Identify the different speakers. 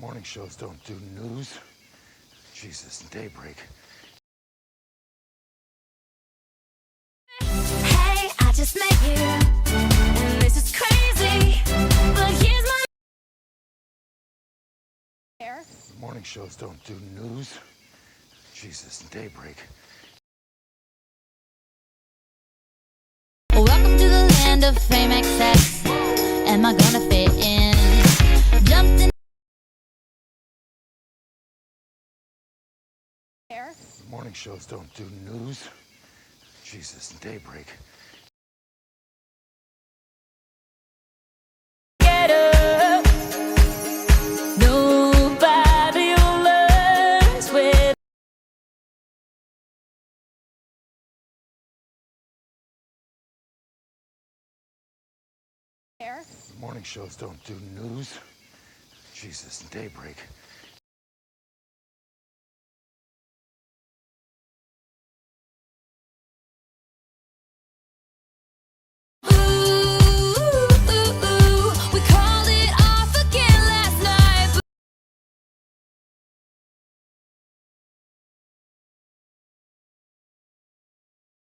Speaker 1: Morning shows don't do news. Jesus, daybreak.
Speaker 2: Hey, I just met you, and this is crazy, but here's my hair.
Speaker 1: Morning shows don't do news. Jesus, daybreak.
Speaker 2: Welcome to the land of fame excess. Am I gonna fit in? Jumped in hair.
Speaker 1: Morning shows don't do news. Jesus, daybreak.
Speaker 2: Get up. Nobody learns with hair.
Speaker 1: Morning shows don't do news. Jesus, daybreak.